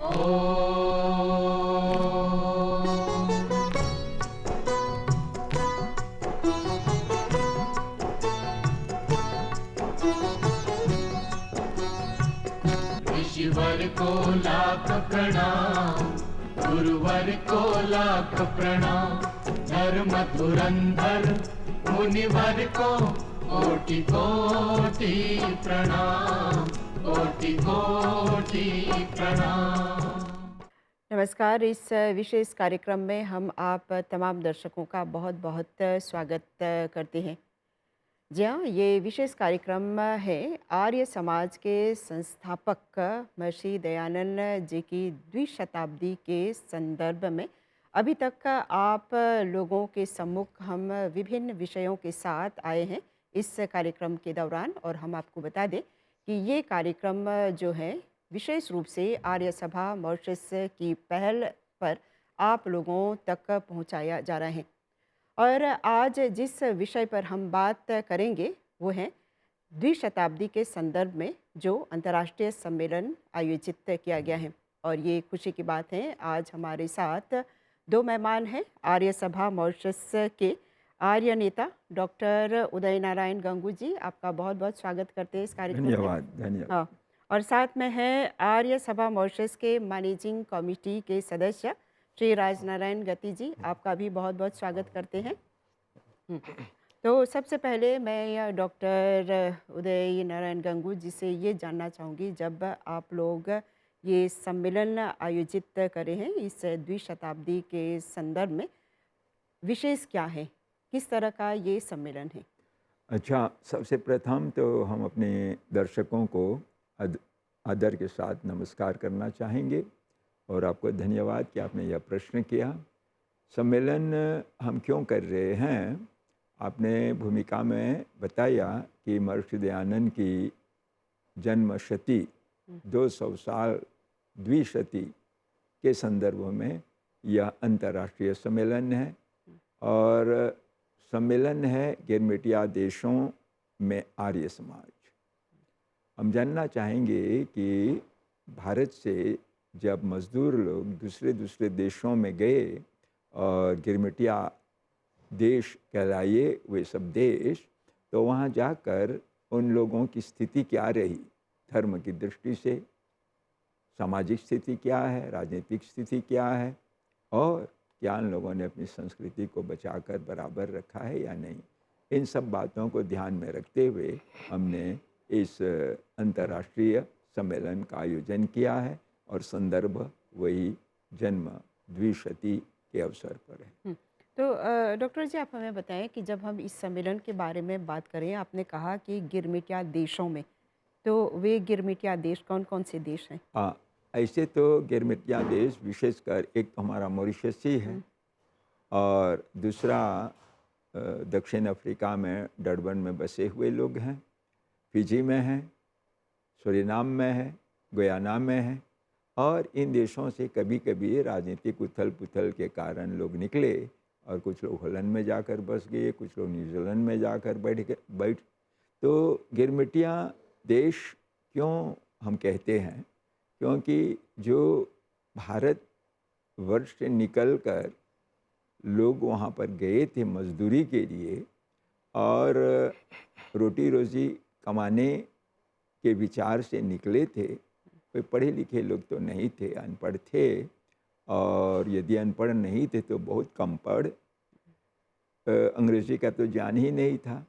ऋषिवर को लाख प्रणाम, गुरुवर को लाख प्रणाम, धर्म धुरंधर मुनिवर को कोटि कोटि प्रणाम, कोटि कोटि प्रणाम। नमस्कार। इस विशेष कार्यक्रम में हम आप तमाम दर्शकों का बहुत बहुत स्वागत करते हैं। जी हाँ, ये विशेष कार्यक्रम है आर्य समाज के संस्थापक महर्षि दयानंद जी की द्विशताब्दी के संदर्भ में। अभी तक आप लोगों के सम्मुख हम विभिन्न विषयों के साथ आए हैं इस कार्यक्रम के दौरान, और हम आपको बता दें कि ये कार्यक्रम जो है विशेष रूप से आर्य सभा मॉरिशस की पहल पर आप लोगों तक पहुंचाया जा रहा है। और आज जिस विषय पर हम बात करेंगे वो है द्विशताब्दी के संदर्भ में जो अंतर्राष्ट्रीय सम्मेलन आयोजित किया गया है। और ये खुशी की बात है, आज हमारे साथ दो मेहमान हैं आर्य सभा मॉरिशस के आर्य नेता डॉक्टर उदय नारायण गंगू जी। आपका बहुत बहुत स्वागत करते हैं इस कार्यक्रम में। धन्यवाद धन्यवाद। हाँ, और साथ में है आर्य सभा मॉरिशस के मैनेजिंग कमेटी के सदस्य श्री राजनारायण गति जी। आपका भी बहुत बहुत स्वागत करते हैं। तो सबसे पहले मैं डॉक्टर उदय नारायण गंगू जी से ये जानना चाहूँगी, जब आप लोग ये सम्मेलन आयोजित कर रहे हैं इस द्विशताब्दी के संदर्भ में, विशेष क्या है, किस तरह का ये सम्मेलन है? अच्छा, सबसे प्रथम तो हम अपने दर्शकों को आदर के साथ नमस्कार करना चाहेंगे और आपको धन्यवाद कि आपने यह प्रश्न किया। सम्मेलन हम क्यों कर रहे हैं, आपने भूमिका में बताया कि महर्षि दयानंद की जन्म शती 200 साल द्विशती के संदर्भ में यह अंतर्राष्ट्रीय सम्मेलन है। और सम्मेलन है गिरमिटिया देशों में आर्य समाज। हम जानना चाहेंगे कि भारत से जब मज़दूर लोग दूसरे दूसरे देशों में गए और गिरमिटिया देश कहलाए वे सब देश, तो वहाँ जाकर उन लोगों की स्थिति क्या रही, धर्म की दृष्टि से सामाजिक स्थिति क्या है, राजनीतिक स्थिति क्या है, और क्या उन लोगों ने अपनी संस्कृति को बचाकर बराबर रखा है या नहीं। इन सब बातों को ध्यान में रखते हुए हमने इस अंतर्राष्ट्रीय सम्मेलन का आयोजन किया है और संदर्भ वही जन्म द्विशती के अवसर पर है। तो डॉक्टर जी, आप हमें बताएं कि जब हम इस सम्मेलन के बारे में बात करें, आपने कहा कि गिरमिटिया देशों में, तो वे गिरमिटिया देश कौन कौन से देश हैं? हाँ, ऐसे तो गिरमिटिया देश विशेषकर एक तो हमारा मॉरिशस ही है और दूसरा दक्षिण अफ्रीका में डरबन में बसे हुए लोग हैं, फिजी में हैं, सूरीनाम में है, गुयाना में है। और इन देशों से कभी कभी राजनीतिक उथल पुथल के कारण लोग निकले और कुछ लोग हॉलैंड में जाकर बस गए, कुछ लोग न्यूजीलैंड में जाकर बैठ। तो गिरमिटिया देश क्यों हम कहते हैं, क्योंकि जो भारत वर्ष से निकल कर लोग वहाँ पर गए थे मजदूरी के लिए और रोटी रोज़ी कमाने के विचार से निकले थे। कोई पढ़े लिखे लोग तो नहीं थे, अनपढ़ थे, और यदि अनपढ़ नहीं थे तो बहुत कम पढ़, अंग्रेज़ी का तो ज्ञान ही नहीं था।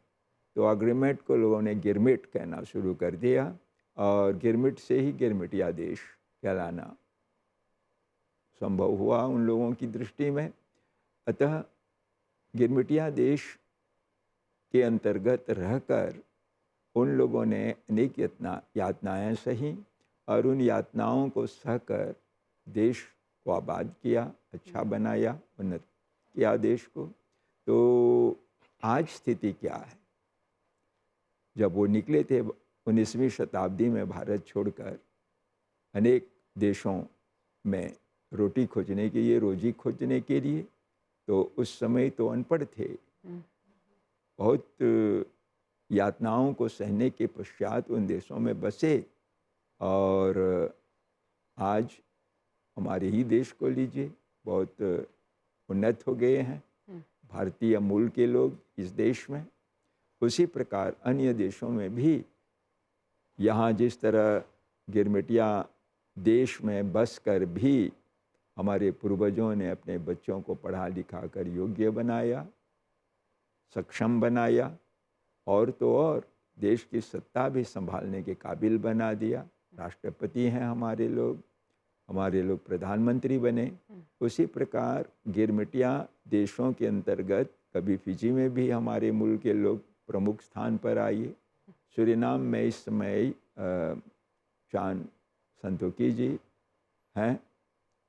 तो अग्रीमेंट को लोगों ने गिरमिट कहना शुरू कर दिया और गिरमिट से ही गिरमिटिया देश कहलाना संभव हुआ उन लोगों की दृष्टि में। अतः गिरमिटिया देश के अंतर्गत रहकर उन लोगों ने अनेक यातनाएँ सही और उन यातनाओं को सहकर देश को आबाद किया, अच्छा बनाया, उन्नत किया देश को। तो आज स्थिति क्या है, जब वो निकले थे 19वीं शताब्दी में भारत छोड़कर अनेक देशों में रोटी खोजने के लिए, रोजी खोजने के लिए, तो उस समय तो अनपढ़ थे, बहुत यातनाओं को सहने के पश्चात उन देशों में बसे और आज हमारे ही देश को लीजिए, बहुत उन्नत हो गए हैं भारतीय मूल के लोग इस देश में। उसी प्रकार अन्य देशों में भी यहाँ जिस तरह गिरमिटिया देश में बस कर भी हमारे पूर्वजों ने अपने बच्चों को पढ़ा लिखा कर योग्य बनाया, सक्षम बनाया, और तो और देश की सत्ता भी संभालने के काबिल बना दिया। राष्ट्रपति हैं हमारे लोग प्रधानमंत्री बने। उसी प्रकार गिरमिटिया देशों के अंतर्गत कभी फिजी में भी हमारे मुल्क के लोग प्रमुख स्थान पर आए। सूरीनाम में इस समय चान संतोखी जी हैं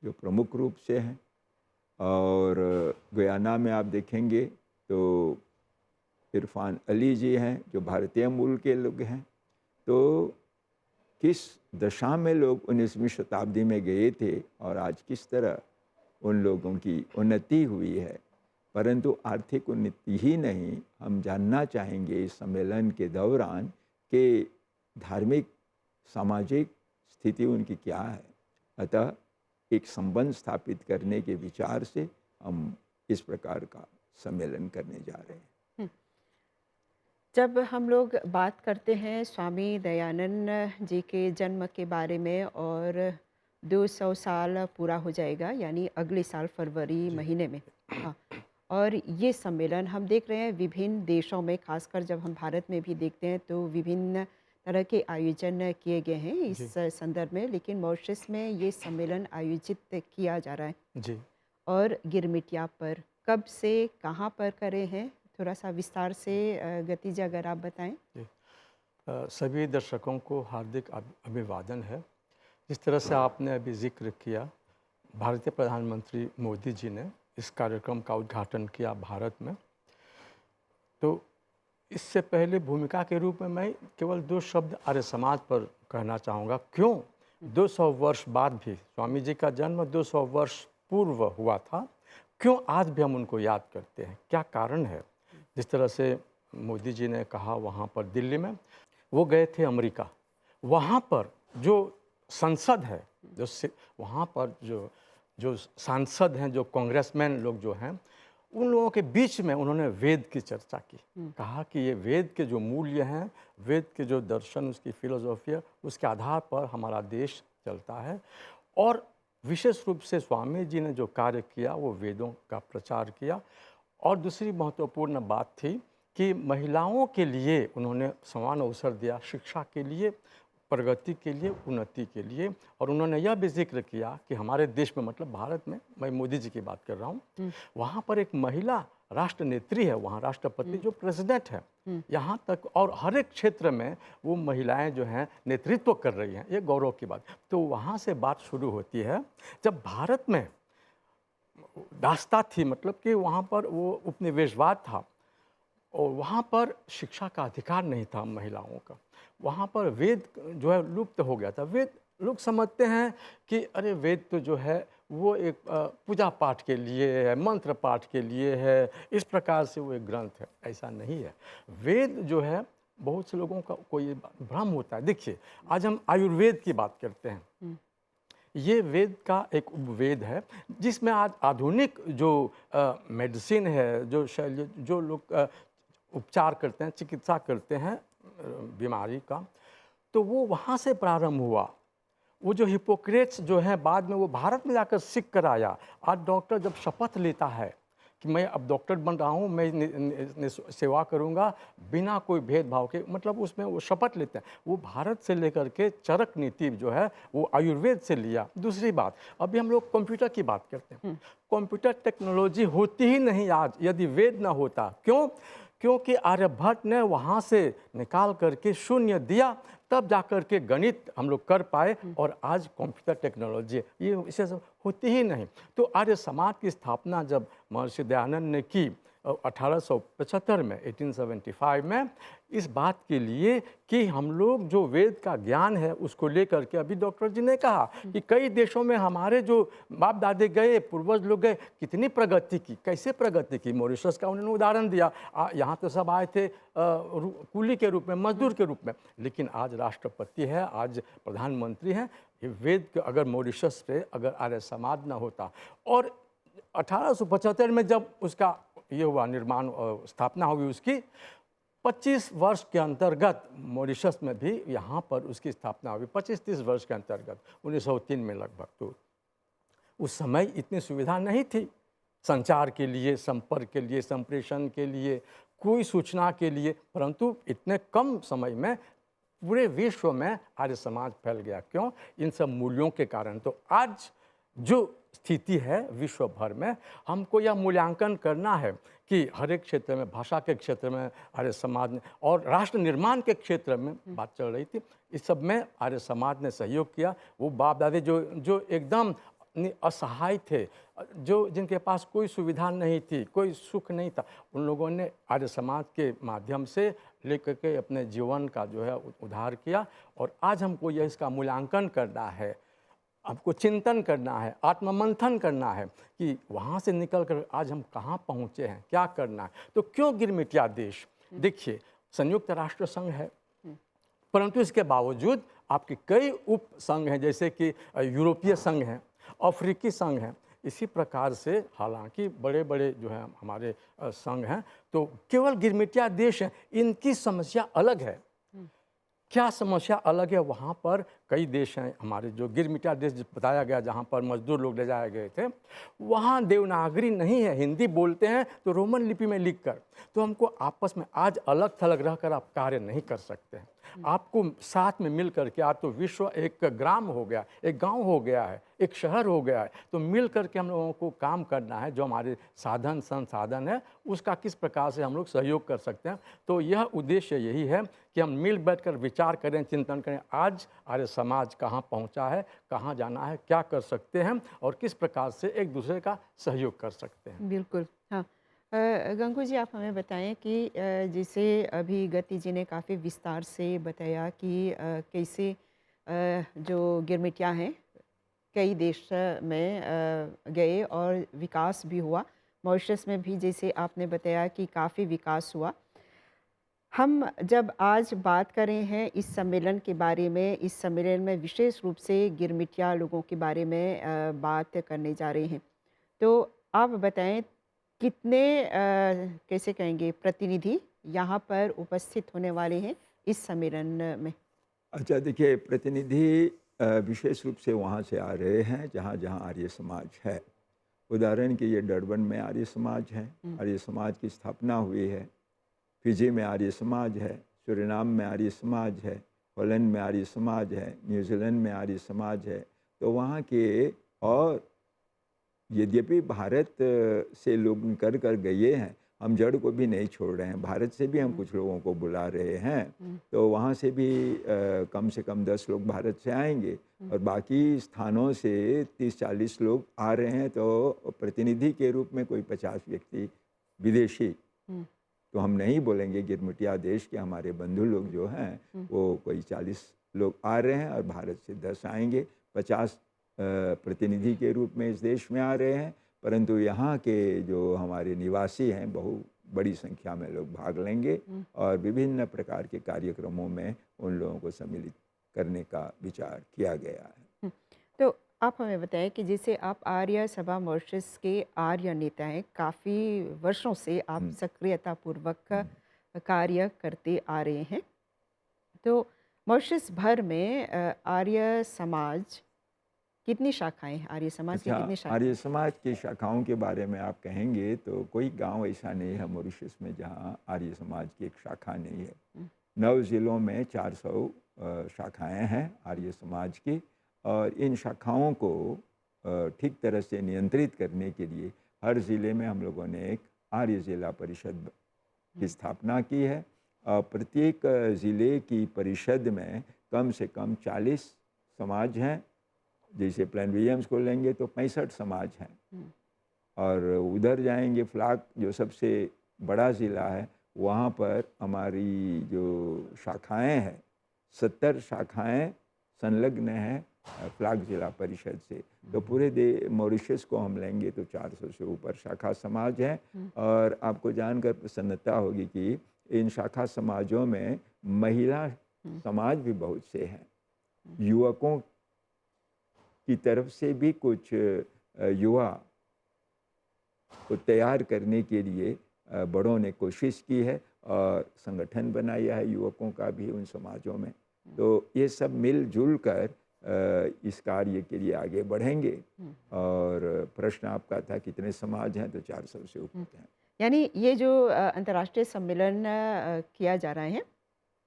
जो प्रमुख रूप से हैं, और गुयाना में आप देखेंगे तो इरफान अली जी हैं जो भारतीय मूल के लोग हैं। तो किस दशा में लोग 19वीं शताब्दी में गए थे और आज किस तरह उन लोगों की उन्नति हुई है। परंतु आर्थिक उन्नति ही नहीं, हम जानना चाहेंगे इस सम्मेलन के दौरान कि धार्मिक सामाजिक स्थिति उनकी क्या है। अतः एक संबंध स्थापित करने के विचार से हम इस प्रकार का सम्मेलन करने जा रहे हैं। जब हम लोग बात करते हैं स्वामी दयानंद जी के जन्म के बारे में, और 200 साल पूरा हो जाएगा यानी अगले साल फरवरी महीने में। हाँ, और ये सम्मेलन हम देख रहे हैं विभिन्न देशों में, खासकर जब हम भारत में भी देखते हैं तो विभिन्न तरह के आयोजन किए गए हैं इस संदर्भ में। लेकिन मॉरिशस में ये सम्मेलन आयोजित किया जा रहा है जी। और गिरमिटिया पर कब से कहाँ पर करे हैं, थोड़ा सा विस्तार से गतिज अगर आप बताएं। सभी दर्शकों को हार्दिक अभिवादन है। जिस तरह से आपने अभी जिक्र किया, भारतीय प्रधानमंत्री मोदी जी ने इस कार्यक्रम का उद्घाटन किया भारत में। तो इससे पहले भूमिका के रूप में मैं केवल 2 शब्द आर्य समाज पर कहना चाहूँगा। क्यों 200 वर्ष बाद भी, स्वामी जी का जन्म 200 वर्ष पूर्व हुआ था, क्यों आज भी हम उनको याद करते हैं, क्या कारण है। जिस तरह से मोदी जी ने कहा वहाँ पर दिल्ली में, वो गए थे अमेरिका, वहाँ पर जो संसद है, जो वहाँ पर जो सांसद हैं, जो कांग्रेसमैन लोग जो हैं, उन लोगों के बीच में उन्होंने वेद की चर्चा की। कहा कि ये वेद के जो मूल्य हैं, वेद के जो दर्शन, उसकी फिलोसॉफी है, उसके आधार पर हमारा देश चलता है। और विशेष रूप से स्वामी जी ने जो कार्य किया वो वेदों का प्रचार किया। और दूसरी महत्वपूर्ण बात थी कि महिलाओं के लिए उन्होंने समान अवसर दिया, शिक्षा के लिए, प्रगति के लिए, उन्नति के लिए। और उन्होंने यह भी जिक्र किया कि हमारे देश में, मतलब भारत में, मैं मोदी जी की बात कर रहा हूँ, वहाँ पर एक महिला राष्ट्र नेत्री है, वहाँ राष्ट्रपति जो प्रेसिडेंट है, यहाँ तक और हर एक क्षेत्र में वो महिलाएं जो हैं नेतृत्व कर रही हैं, ये गौरव की बात। तो वहाँ से बात शुरू होती है। जब भारत में दास्ता थी, मतलब कि वहाँ पर वो उपनिवेशवाद था और वहाँ पर शिक्षा का अधिकार नहीं था महिलाओं का, वहाँ पर वेद जो है लुप्त हो गया था। वेद लोग समझते हैं कि अरे वेद तो जो है वो एक पूजा पाठ के लिए है, मंत्र पाठ के लिए है, इस प्रकार से वो एक ग्रंथ है। ऐसा नहीं है। वेद जो है, बहुत से लोगों का कोई भ्रम होता है। देखिए, आज हम आयुर्वेद की बात करते हैं, ये वेद का एक उपवेद है जिसमें आज आधुनिक जो मेडिसिन है, जो लोग उपचार करते हैं, चिकित्सा करते हैं बीमारी का, तो वो वहाँ से प्रारंभ हुआ। वो जो हिपोक्रेट्स जो हैं, बाद में वो भारत में जाकर सीख कर आया। आज डॉक्टर जब शपथ लेता है कि मैं अब डॉक्टर बन रहा हूँ, मैं सेवा करूँगा बिना कोई भेदभाव के, मतलब उसमें वो शपथ लेते हैं। वो भारत से लेकर के चरक नीति जो है वो आयुर्वेद से लिया। दूसरी बात, अभी हम लोग कंप्यूटर की बात करते हैं। कंप्यूटर टेक्नोलॉजी होती ही नहीं आज यदि वेद ना होता। क्यों? क्योंकि आर्यभट्ट ने वहाँ से निकाल करके शून्य दिया, तब जाकर के गणित हम लोग कर पाए, और आज कंप्यूटर टेक्नोलॉजी ये इसे सब होती ही नहीं। तो आर्य समाज की स्थापना जब महर्षि दयानंद ने की 1875 में, 1875 में, इस बात के लिए कि हम लोग जो वेद का ज्ञान है उसको लेकर के, अभी डॉक्टर जी ने कहा कि कई देशों में हमारे जो बाप दादे गए, पूर्वज लोग गए, कितनी प्रगति की, कैसे प्रगति की। मॉरिशस का उन्होंने उदाहरण दिया। यहाँ तो सब आए थे कुली के रूप में, मजदूर के रूप में, लेकिन आज राष्ट्रपति है, आज प्रधानमंत्री हैं। ये वेद के अगर मॉरिशस पे अगर आर्य समाज ना होता, और 1875 में जब उसका ये हुआ निर्माण स्थापना हुई उसकी, 25 वर्ष के अंतर्गत मॉरिशस में भी यहाँ पर उसकी स्थापना हुई, 25-30 वर्ष के अंतर्गत 1903 में लगभग। तो उस समय इतनी सुविधा नहीं थी संचार के लिए, संपर्क के लिए, संप्रेषण के लिए, कोई सूचना के लिए, परंतु इतने कम समय में पूरे विश्व में आर्य समाज फैल गया। क्यों? इन सब मूल्यों के कारण। तो आज जो स्थिति है विश्व भर में, हमको यह मूल्यांकन करना है कि हर एक क्षेत्र में, भाषा के क्षेत्र में आर्य समाज ने, और राष्ट्र निर्माण के क्षेत्र में बात चल रही थी, इस सब में आर्य समाज ने सहयोग किया। वो बाप दादे जो एकदम असहाय थे, जो जिनके पास कोई सुविधा नहीं थी, कोई सुख नहीं था, उन लोगों ने आर्य समाज के माध्यम से लेकर के अपने जीवन का जो है उद्धार किया। और आज हमको यह इसका मूल्यांकन करना है, आपको चिंतन करना है, आत्ममंथन करना है कि वहाँ से निकल कर आज हम कहाँ पहुँचे हैं, क्या करना है। तो क्यों गिरमिटिया देश? देखिए, संयुक्त राष्ट्र संघ है, परंतु इसके बावजूद आपके कई उप संघ हैं, जैसे कि यूरोपीय संघ हैं, अफ्रीकी संघ हैं। इसी प्रकार से हालांकि बड़े बड़े जो हैं हमारे संघ हैं, तो केवल गिरमिटिया देश हैं, इनकी समस्या अलग है। क्या समस्या अलग है? वहाँ पर कई देश हैं हमारे, जो गिरमिटिया देश बताया गया, जहाँ पर मजदूर लोग ले जाए गए थे, वहाँ देवनागरी नहीं है, हिंदी बोलते हैं तो रोमन लिपि में लिखकर। तो हमको आपस में आज अलग थलग रहकर आप कार्य नहीं कर सकते हैं। आपको साथ में मिल करके, आज तो विश्व एक ग्राम हो गया, एक गांव हो गया है, एक शहर हो गया है, तो मिल करके हम लोगों को काम करना है। जो हमारे साधन संसाधन है, उसका किस प्रकार से हम लोग सहयोग कर सकते हैं। तो यह उद्देश्य यही है कि हम मिल बैठकर विचार करें, चिंतन करें, आज आर्य समाज कहाँ पहुँचा है, कहाँ जाना है, क्या कर सकते हैं और किस प्रकार से एक दूसरे का सहयोग कर सकते हैं। बिल्कुल, हाँ। गंगू जी, आप हमें बताएं कि जैसे अभी गति जी ने काफ़ी विस्तार से बताया कि कैसे जो गिरमिटिया हैं कई देश में गए और विकास भी हुआ। मॉरिशस में भी जैसे आपने बताया कि काफ़ी विकास हुआ। हम जब आज बात कर रहे हैं इस सम्मेलन के बारे में, इस सम्मेलन में विशेष रूप से गिरमिटिया लोगों के बारे में बात करने जा रहे हैं, तो आप बताएं कितने कैसे कहेंगे प्रतिनिधि यहाँ पर उपस्थित होने वाले हैं इस सम्मेलन में? अच्छा, देखिए, प्रतिनिधि विशेष रूप से वहाँ से आ रहे हैं जहाँ जहाँ आर्य समाज है। उदाहरण के लिए डरबन में आर्य समाज है, आर्य समाज की स्थापना हुई है। फिजी में आर्य समाज है, सूरीनाम में आर्य समाज है, हॉलैंड में आर्य समाज है, न्यूजीलैंड में आर्य समाज है। तो वहाँ के, और यद्यपि भारत से लोग निकल कर गए हैं, हम जड़ को भी नहीं छोड़ रहे हैं। भारत से भी हम कुछ लोगों को बुला रहे हैं, तो वहाँ से भी कम से कम 10 लोग भारत से आएंगे और बाकी स्थानों से 30-40 लोग आ रहे हैं। तो प्रतिनिधि के रूप में कोई 50 व्यक्ति विदेशी, तो हम नहीं बोलेंगे गिरमिटिया देश के हमारे बंधु लोग जो हैं वो कोई 40 लोग आ रहे हैं और भारत से 10 आएंगे। 50 प्रतिनिधि के रूप में इस देश में आ रहे हैं, परंतु यहाँ के जो हमारे निवासी हैं, बहु बड़ी संख्या में लोग भाग लेंगे और विभिन्न प्रकार के कार्यक्रमों में उन लोगों को सम्मिलित करने का विचार किया गया है। तो आप हमें बताएं कि जैसे आप आर्य सभा मॉरिशस के आर्य नेता हैं, काफ़ी वर्षों से आप सक्रियतापूर्वक कार्य करते आ रहे हैं, तो मॉरिशस भर में आर्य समाज कितनी शाखाएं हैं? आर्य समाज की कितनी शाखाएं? आर्य समाज की शाखाओं के बारे में आप कहेंगे तो कोई गांव ऐसा नहीं है मॉरिशस में जहां आर्य समाज की एक शाखा नहीं है। 9 ज़िलों में 400 शाखाएं हैं आर्य समाज की, और इन शाखाओं को ठीक तरह से नियंत्रित करने के लिए हर ज़िले में हम लोगों ने एक आर्य ज़िला परिषद की स्थापना की है। प्रत्येक ज़िले की परिषद में कम से कम 40 समाज हैं। जैसे प्लेन विलियम्स को लेंगे तो 65 समाज हैं, और उधर जाएंगे फ्लाक जो सबसे बड़ा ज़िला है, वहाँ पर हमारी जो शाखाएं हैं 70 शाखाएं संलग्न हैं फ्लाक ज़िला परिषद से। तो पूरे मॉरिशस को हम लेंगे तो 400 से ऊपर शाखा समाज हैं। और आपको जानकर प्रसन्नता होगी कि इन शाखा समाजों में महिला समाज भी बहुत से हैं। युवकों की तरफ से भी कुछ युवा को तैयार करने के लिए बड़ों ने कोशिश की है और संगठन बनाया है युवकों का भी उन समाजों में। तो ये सब मिलजुल कर इस कार्य के लिए आगे बढ़ेंगे। और प्रश्न आपका था कितने समाज हैं, तो 400 से ऊपर हैं। यानी ये जो अंतर्राष्ट्रीय सम्मेलन किया जा रहा है,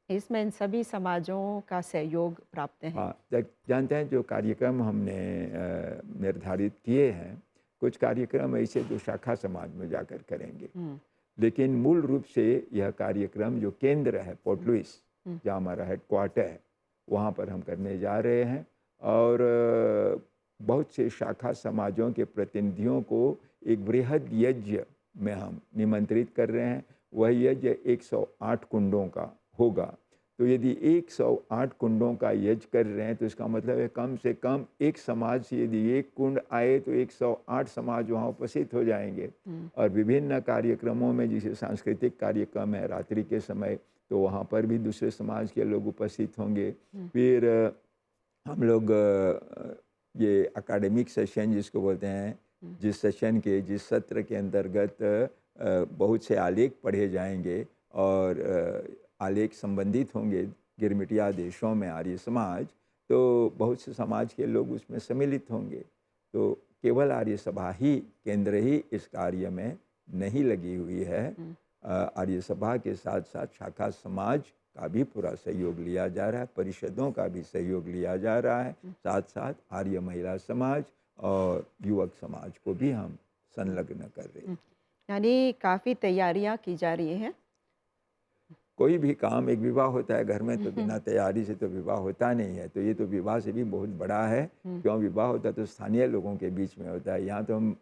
इसमें इन सभी समाजों का सहयोग प्राप्त है। हाँ, जानते हैं जो कार्यक्रम हमने निर्धारित किए हैं, कुछ कार्यक्रम ऐसे जो शाखा समाज में जाकर करेंगे, लेकिन मूल रूप से यह कार्यक्रम जो केंद्र है पोर्ट लुइस, जहाँ हमारा हेडक्वार्टर है, वहाँ पर हम करने जा रहे हैं। और बहुत से शाखा समाजों के प्रतिनिधियों को एक बृहद यज्ञ में हम निमंत्रित कर रहे हैं। वह यज्ञ 108 कुंडों का होगा। तो यदि 108 कुंडों का यज्ञ कर रहे हैं तो इसका मतलब है कम से कम एक समाज से यदि एक कुंड आए तो 108 समाज वहाँ उपस्थित हो जाएंगे। और विभिन्न कार्यक्रमों में, जैसे सांस्कृतिक कार्यक्रम है रात्रि के समय, तो वहाँ पर भी दूसरे समाज के लोग उपस्थित होंगे। फिर हम लोग ये एकेडमिक सेशन जिसको बोलते हैं, जिस सेशन के जिस सत्र के अंतर्गत बहुत से आलेख पढ़े जाएंगे और आलेख संबंधित होंगे गिरमिटिया देशों में आर्य समाज, तो बहुत से समाज के लोग उसमें सम्मिलित होंगे। तो केवल आर्य सभा ही केंद्र ही इस कार्य में नहीं लगी हुई है। आर्य सभा के साथ साथ शाखा समाज का भी पूरा सहयोग लिया जा रहा है, परिषदों का भी सहयोग लिया जा रहा है, साथ साथ आर्य महिला समाज और युवक समाज को भी हम संलग्न कर रहे हैं। यानी काफ़ी तैयारियां की जा रही हैं। कोई भी काम, एक विवाह होता है घर में तो बिना तैयारी से तो विवाह होता नहीं है। तो ये तो विवाह से भी बहुत बड़ा है। क्यों विवाह होता है तो स्थानीय लोगों के बीच में होता है। यहाँ तो हम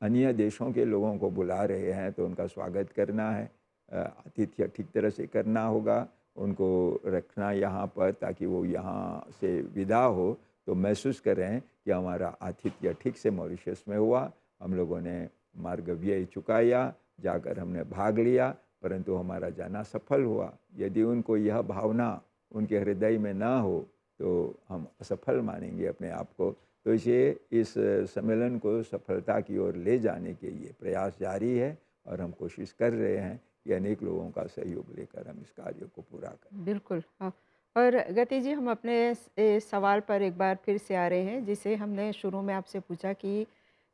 अन्य देशों के लोगों को बुला रहे हैं, तो उनका स्वागत करना है, आतिथ्य ठीक तरह से करना होगा, उनको रखना यहाँ पर, ताकि वो यहाँ से विदा हो तो महसूस करें कि हमारा आतिथ्य ठीक से मॉरिशस में हुआ, हम लोगों ने मार्ग व्यय चुकाया, जाकर हमने भाग लिया, परंतु हमारा जाना सफल हुआ। यदि उनको यह भावना उनके हृदय में ना हो तो हम असफल मानेंगे अपने आप को। तो इसे इस सम्मेलन को सफलता की ओर ले जाने के लिए प्रयास जारी है और हम कोशिश कर रहे हैं कि अनेक लोगों का सहयोग लेकर हम इस कार्य को पूरा करें। बिल्कुल, हाँ। और गति जी, हम अपने सवाल पर एक बार फिर से आ रहे हैं, जिसे हमने शुरू में आपसे पूछा कि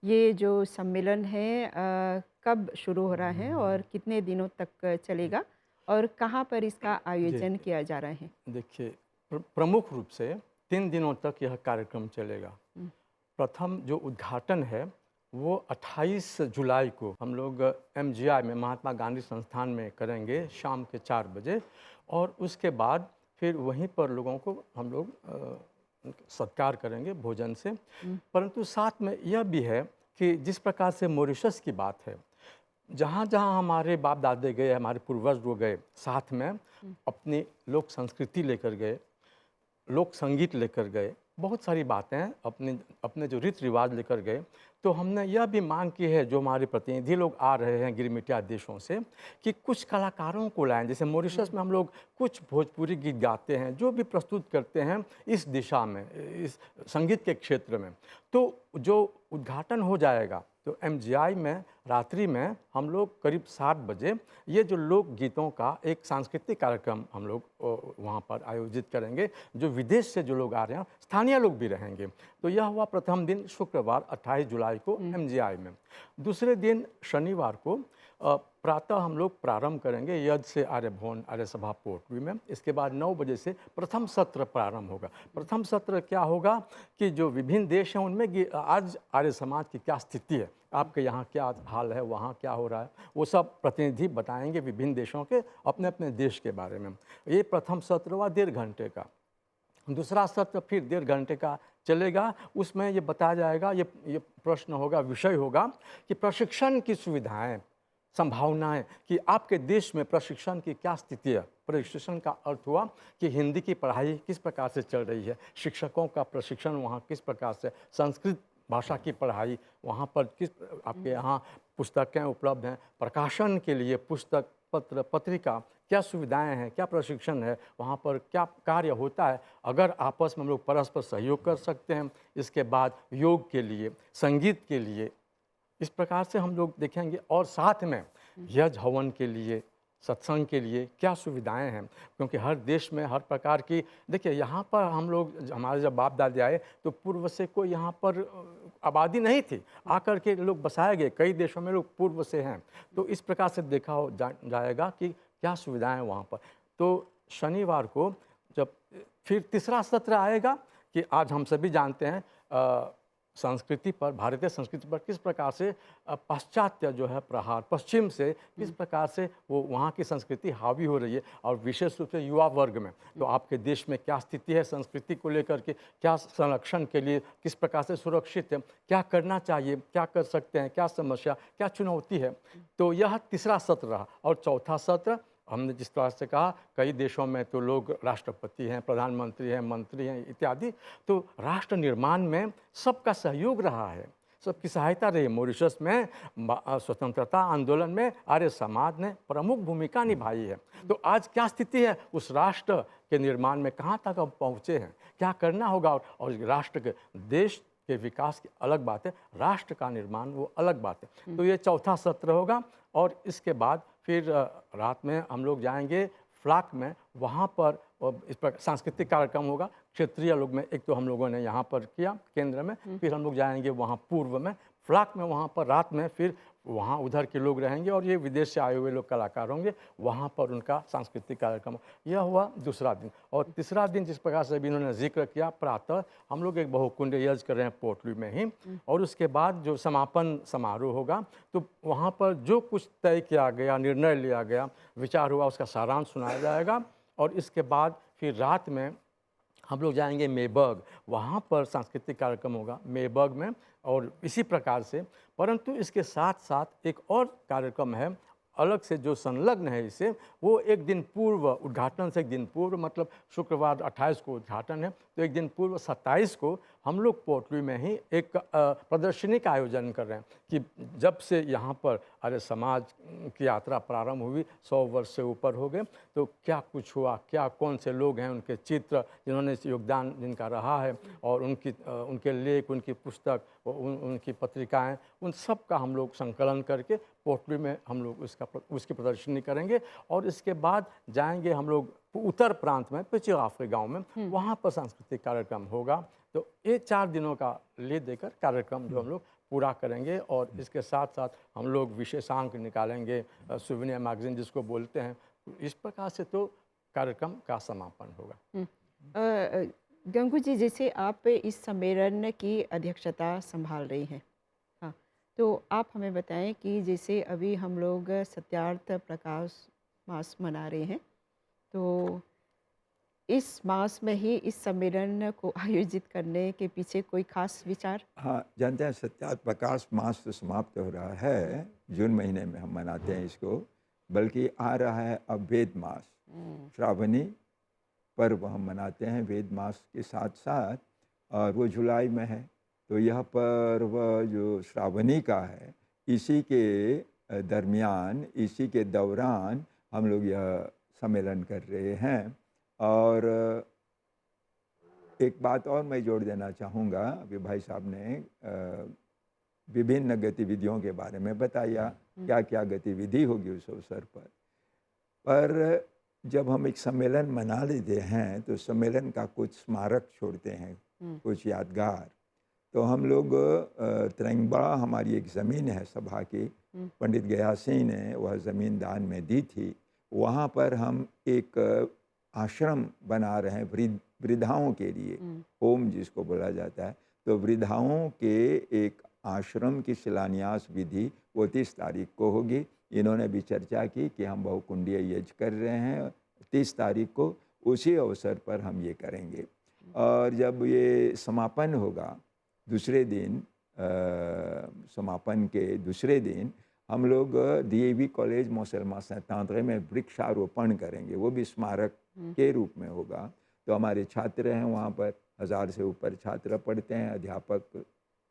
ये जो सम्मेलन है कब शुरू हो रहा है और कितने दिनों तक चलेगा और कहाँ पर इसका आयोजन किया जा रहा है? देखिए, प्रमुख रूप से 3 दिनों तक यह कार्यक्रम चलेगा। प्रथम जो उद्घाटन है वो 28 जुलाई को हम लोग MGI में, महात्मा गांधी संस्थान में करेंगे शाम के 4 बजे। और उसके बाद फिर वहीं पर लोगों को हम लोग सत्कार करेंगे भोजन से। परंतु साथ में यह भी है कि जिस प्रकार से मॉरिशस की बात है, जहाँ जहाँ हमारे बाप दादे गए, हमारे पूर्वज वो गए, साथ में अपनी लोक संस्कृति लेकर गए, लोक संगीत लेकर गए, बहुत सारी बातें अपने जो रीति रिवाज लेकर गए। तो हमने यह भी मांग की है, जो हमारे प्रतिनिधि लोग आ रहे हैं गिरमिटिया देशों से, कि कुछ कलाकारों को लाएं। जैसे मॉरिशस में हम लोग कुछ भोजपुरी गीत गाते हैं, जो भी प्रस्तुत करते हैं इस दिशा में, इस संगीत के क्षेत्र में। तो जो उद्घाटन हो जाएगा तो MGI में रात्रि में हम लोग करीब 7 बजे ये जो लोक गीतों का एक सांस्कृतिक कार्यक्रम हम लोग वहाँ पर आयोजित करेंगे। जो विदेश से जो लोग आ रहे हैं, स्थानीय लोग भी रहेंगे। तो यह हुआ प्रथम दिन शुक्रवार 28 जुलाई को MGI में। दूसरे दिन शनिवार को प्रातः हम लोग प्रारंभ करेंगे यज्ञ से आर्य भवन आर्य सभा पोर्टवी में। इसके बाद 9 बजे से प्रथम सत्र प्रारंभ होगा। प्रथम सत्र क्या होगा कि जो विभिन्न देश हैं उनमें आज आर्य समाज की क्या स्थिति है, आपके यहाँ क्या हाल है, वहाँ क्या हो रहा है, वो सब प्रतिनिधि बताएंगे विभिन्न देशों के अपने अपने देश के बारे में। ये प्रथम सत्र हुआ 1.5 घंटे का। दूसरा सत्र फिर 1.5 घंटे का चलेगा। उसमें ये बताया जाएगा, ये प्रश्न होगा, विषय होगा कि प्रशिक्षण की सुविधाएं, संभावनाएं, कि आपके देश में प्रशिक्षण की क्या स्थिति है। प्रशिक्षण का अर्थ हुआ कि हिंदी की पढ़ाई किस प्रकार से चल रही है, शिक्षकों का प्रशिक्षण वहाँ किस प्रकार से, संस्कृत भाषा की पढ़ाई वहाँ पर किस, आपके यहाँ पुस्तकें उपलब्ध हैं, प्रकाशन के लिए पुस्तक पत्र पत्रिका, क्या सुविधाएं हैं, क्या प्रशिक्षण है, वहाँ पर क्या कार्य होता है, अगर आपस में हम लोग परस्पर सहयोग कर सकते हैं। इसके बाद योग के लिए, संगीत के लिए, इस प्रकार से हम लोग देखेंगे। और साथ में यज्ञ हवन के लिए, सत्संग के लिए क्या सुविधाएं हैं, क्योंकि हर देश में हर प्रकार की, देखिए यहाँ पर हम लोग, हमारे जब बाप दादा आए तो पूर्व से कोई यहाँ पर आबादी नहीं थी, आकर के लोग बसाए गए, कई देशों में लोग पूर्व से हैं। तो इस प्रकार से देखा जाएगा कि क्या सुविधाएं हैं वहाँ पर। तो शनिवार को जब फिर तीसरा सत्र आएगा कि आज हम सभी जानते हैं संस्कृति पर, भारतीय संस्कृति पर किस प्रकार से पाश्चात्य जो है प्रहार, पश्चिम से किस प्रकार से वो वहाँ की संस्कृति हावी हो रही है, और विशेष रूप से युवा वर्ग में। तो आपके देश में क्या स्थिति है संस्कृति को लेकर के, क्या संरक्षण के लिए किस प्रकार से सुरक्षित है, क्या करना चाहिए, क्या कर सकते हैं, क्या समस्या, क्या चुनौती है। तो यह तीसरा सत्र रहा। और चौथा सत्र हमने जिस तरह से कहा, कई देशों में तो लोग राष्ट्रपति हैं, प्रधानमंत्री हैं, मंत्री हैं इत्यादि, तो राष्ट्र निर्माण में सबका सहयोग रहा है, सबकी सहायता रही। मॉरिशस में स्वतंत्रता आंदोलन में आर्य समाज ने प्रमुख भूमिका निभाई है। तो आज क्या स्थिति है उस राष्ट्र के निर्माण में, कहाँ तक हम पहुँचे हैं, क्या करना होगा। और राष्ट्र के, देश के विकास की अलग बात है, राष्ट्र का निर्माण वो अलग बात है। तो ये चौथा सत्र होगा। और इसके बाद फिर रात में हम लोग जाएंगे फ्लाक में, वहाँ पर इस पर सांस्कृतिक कार्यक्रम होगा। क्षेत्रीय लोग में एक तो हम लोगों ने यहाँ पर किया केंद्र में, फिर हम लोग जाएंगे वहाँ पूर्व में फ्लाक में, वहाँ पर रात में फिर वहाँ उधर के लोग रहेंगे और ये विदेश से आए हुए लोग कलाकार होंगे, वहाँ पर उनका सांस्कृतिक कार्यक्रम। यह हुआ दूसरा दिन। और तीसरा दिन जिस प्रकार से भी इन्होंने जिक्र किया, प्रातः हम लोग एक बहुकुंड यज्ञ कर रहे हैं पोटली में ही, और उसके बाद जो समापन समारोह होगा तो वहाँ पर जो कुछ तय किया गया, निर्णय लिया गया, विचार हुआ, उसका सारांश सुनाया जाएगा। और इसके बाद फिर रात में हम लोग जाएंगे मेबर्ग, वहाँ पर सांस्कृतिक कार्यक्रम होगा मेबर्ग में। और इसी प्रकार से, परंतु इसके साथ साथ एक और कार्यक्रम है अलग से जो संलग्न है इससे, वो एक दिन पूर्व, उद्घाटन से एक दिन पूर्व, मतलब शुक्रवार 28 को उद्घाटन है, तो एक दिन पूर्व 27 को हम लोग पोटली में ही एक प्रदर्शनी का आयोजन कर रहे हैं कि जब से यहाँ पर आर्य समाज की यात्रा प्रारंभ हुई, 100 वर्ष से ऊपर हो गए, तो क्या कुछ हुआ, क्या कौन से लोग हैं, उनके चित्र जिन्होंने योगदान जिनका रहा है, और उनके लेख, उनकी पुस्तक, उनकी पत्रिकाएँ, उन सब का हम लोग संकलन करके पोटली में हम लोग उसकी प्रदर्शनी करेंगे। और इसके बाद जाएंगे हम लोग उत्तर प्रांत में पिचिराफरे गांव में, वहाँ पर सांस्कृतिक कार्यक्रम होगा। तो ये 4 दिनों का ले देकर कार्यक्रम जो हम लोग पूरा करेंगे। और इसके साथ साथ हम लोग विशेषांक निकालेंगे, सुविनियर मैगजीन जिसको बोलते हैं। इस प्रकार से तो कार्यक्रम का समापन होगा। गंगू जी, जैसे आप इस सम्मेलन की अध्यक्षता संभाल रही हैं, हाँ, तो आप हमें बताएं कि जैसे अभी हम लोग सत्यार्थ प्रकाश मास मना रहे हैं, तो इस मास में ही इस सम्मेलन को आयोजित करने के पीछे कोई खास विचार? हाँ, जानते हैं सत्यार्थ प्रकाश मास तो समाप्त हो रहा है, जून महीने में हम मनाते हैं इसको, बल्कि आ रहा है अब वेद मास, श्रावणी पर्व हम मनाते हैं वेद मास के साथ साथ, और वो जुलाई में है। तो यह पर्व जो श्रावणी का है, इसी के दरमियान, इसी के दौरान हम लोग यह सम्मेलन कर रहे हैं। और एक बात और मैं जोड़ देना चाहूँगा, अभी भाई साहब ने विभिन्न गतिविधियों के बारे में बताया, क्या क्या गतिविधि होगी उस अवसर पर जब हम एक सम्मेलन मना लेते हैं तो सम्मेलन का कुछ स्मारक छोड़ते हैं, कुछ यादगार। तो हम लोग तिरंगा, हमारी एक ज़मीन है सभा की, पंडित गया सिंह ने वह ज़मीन दान में दी थी, वहाँ पर हम एक आश्रम बना रहे हैं वृद्धाओं के लिए, होम जिसको बोला जाता है। तो वृद्धाओं के एक आश्रम की शिलान्यास विधि वो 30 तारीख को होगी। इन्होंने भी चर्चा की कि हम बहुकुंडीय यज्ञ कर रहे हैं 30 तारीख को, उसी अवसर पर हम ये करेंगे। और जब ये समापन होगा दूसरे दिन, समापन के दूसरे दिन हम लोग डीएवी कॉलेज मोसेलमा सैंतांद्रे में वृक्षारोपण करेंगे, वो भी स्मारक के रूप में होगा। तो हमारे छात्र हैं वहाँ पर, 1000 से ऊपर छात्र पढ़ते हैं, अध्यापक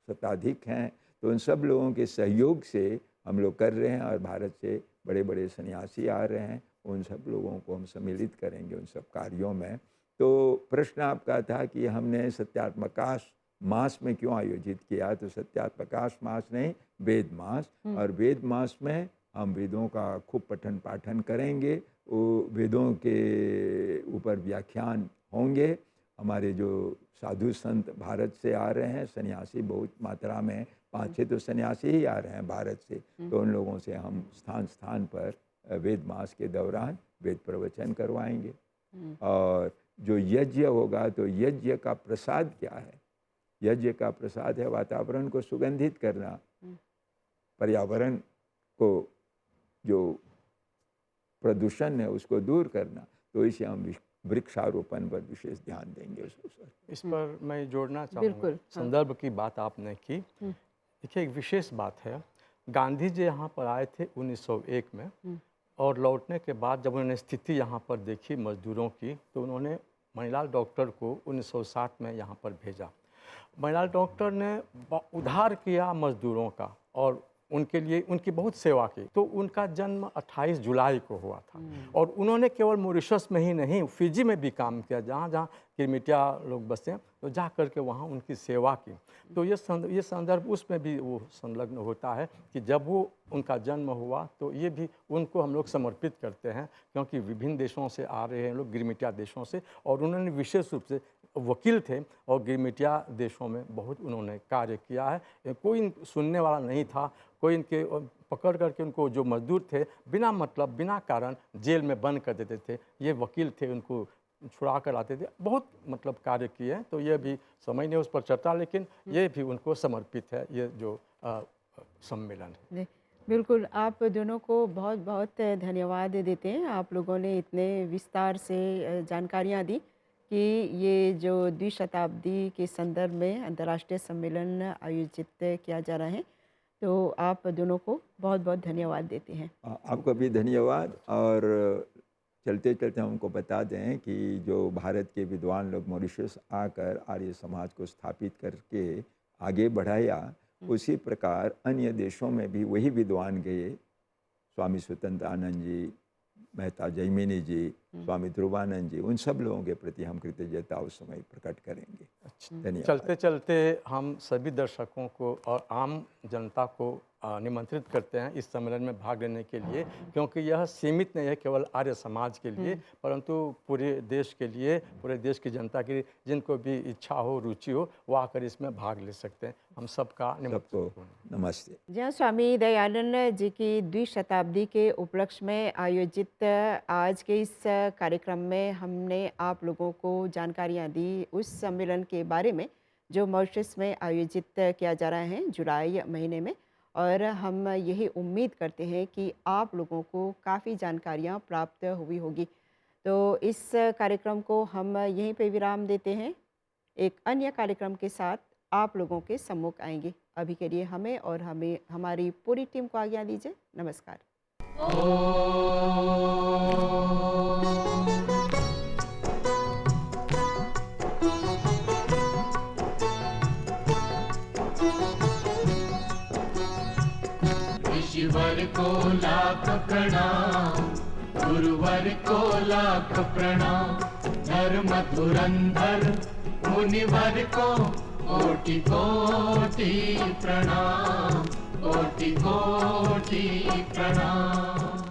शताधिक हैं। तो उन सब लोगों के सहयोग से हम लोग कर रहे हैं, और भारत से बड़े बड़े सन्यासी आ रहे हैं, उन सब लोगों को हम सम्मिलित करेंगे उन सब कार्यों में। तो प्रश्न आपका था कि हमने सत्यात्मकाश मास में क्यों आयोजित किया, तो सत्यात्मकाश मास नहीं, वेद मास। और वेद मास में हम वेदों का खूब पठन पाठन करेंगे, वो वेदों के ऊपर व्याख्यान होंगे। हमारे जो साधु संत भारत से आ रहे हैं, सन्यासी बहुत मात्रा में 5-6 तो सन्यासी ही आ रहे हैं भारत से, तो उन लोगों से हम स्थान स्थान पर वेद मास के दौरान वेद प्रवचन करवाएंगे। और जो यज्ञ होगा, तो यज्ञ का प्रसाद क्या है? यज्ञ का प्रसाद है वातावरण को सुगंधित करना, पर्यावरण को जो प्रदूषण है उसको दूर करना। तो इसे हम वृक्षारोपण पर विशेष ध्यान देंगे उस अवसर। इस पर मैं जोड़ना चाहूँगा, बिल्कुल, हाँ। संदर्भ की बात आपने की। देखिए, एक विशेष बात है, गांधी जी यहाँ पर आए थे 1901 में, और लौटने के बाद जब उन्होंने स्थिति यहाँ पर देखी मजदूरों की, तो उन्होंने मणिलाल डॉक्टर को 1960 में यहाँ पर भेजा। मणिलाल डॉक्टर ने उद्धार किया मजदूरों का और उनके लिए उनकी बहुत सेवा की। तो उनका जन्म 28 जुलाई को हुआ था, और उन्होंने केवल मॉरिशस में ही नहीं, फिजी में भी काम किया, जहाँ जहाँ किरमिटिया लोग बसे, तो जा कर के वहाँ उनकी सेवा की। तो ये संदर्भ उसमें भी वो संलग्न होता है कि जब वो उनका जन्म हुआ, तो ये भी उनको हम लोग समर्पित करते हैं, क्योंकि विभिन्न देशों से आ रहे हैं लोग, गिरमिटिया देशों से, और उन्होंने विशेष रूप से वकील थे और गिरमिटिया देशों में बहुत उन्होंने कार्य किया है। कोई सुनने वाला नहीं था, कोई इनके पकड़ करके उनको जो मजदूर थे बिना मतलब बिना कारण जेल में बंद कर देते थे। ये वकील थे, उनको छुड़ा कर आते थे, बहुत मतलब कार्य किए हैं। तो ये भी समय नहीं उस पर चर्चा, लेकिन ये भी उनको समर्पित है ये जो सम्मेलन है। बिल्कुल, आप दोनों को बहुत बहुत धन्यवाद देते हैं। आप लोगों ने इतने विस्तार से जानकारियाँ दी कि ये जो द्विशताब्दी के संदर्भ में अंतर्राष्ट्रीय सम्मेलन आयोजित किया जा रहा है, तो आप दोनों को बहुत बहुत धन्यवाद देते हैं। आपको भी धन्यवाद। और चलते चलते हमको बता दें कि जो भारत के विद्वान लोग मॉरिशस आकर आर्य समाज को स्थापित करके आगे बढ़ाया, उसी प्रकार अन्य देशों में भी वही विद्वान गए। स्वामी स्वतंत्रानंद जी, मेहता जैमिनी जी, स्वामी ध्रुवानंद जी, उन सब लोगों के प्रति हम कृतज्ञता उस समय प्रकट करेंगे। धन्यवाद। चलते चलते हम सभी दर्शकों को और आम जनता को निमंत्रित करते हैं इस सम्मेलन में भाग लेने के लिए, क्योंकि यह सीमित नहीं है केवल आर्य समाज के लिए, परंतु पूरे देश के लिए, पूरे देश की जनता के लिए, जिनको भी इच्छा हो, रुचि हो, वो आकर इसमें भाग ले सकते हैं। हम सबका नमस्ते। जहाँ स्वामी दयानंद जी की द्विशताब्दी के उपलक्ष्य में आयोजित आज के इस कार्यक्रम में हमने आप लोगों को जानकारियाँ दी उस सम्मेलन के बारे में जो मॉरिशस में आयोजित किया जा रहा है जुलाई महीने में, और हम यही उम्मीद करते हैं कि आप लोगों को काफ़ी जानकारियाँ प्राप्त हुई होगी। तो इस कार्यक्रम को हम यहीं पे विराम देते हैं। एक अन्य कार्यक्रम के साथ आप लोगों के सम्मुख आएंगे। अभी के लिए हमें और हमारी पूरी टीम को आज्ञा दीजिए। नमस्कार। ऋषिवर को लाख प्रणाम, गुरुवर को लाख प्रणाम, धर्म धुरंधर मुनिवर को कोटि कोटि प्रणाम, कोटि कोटि प्रणाम।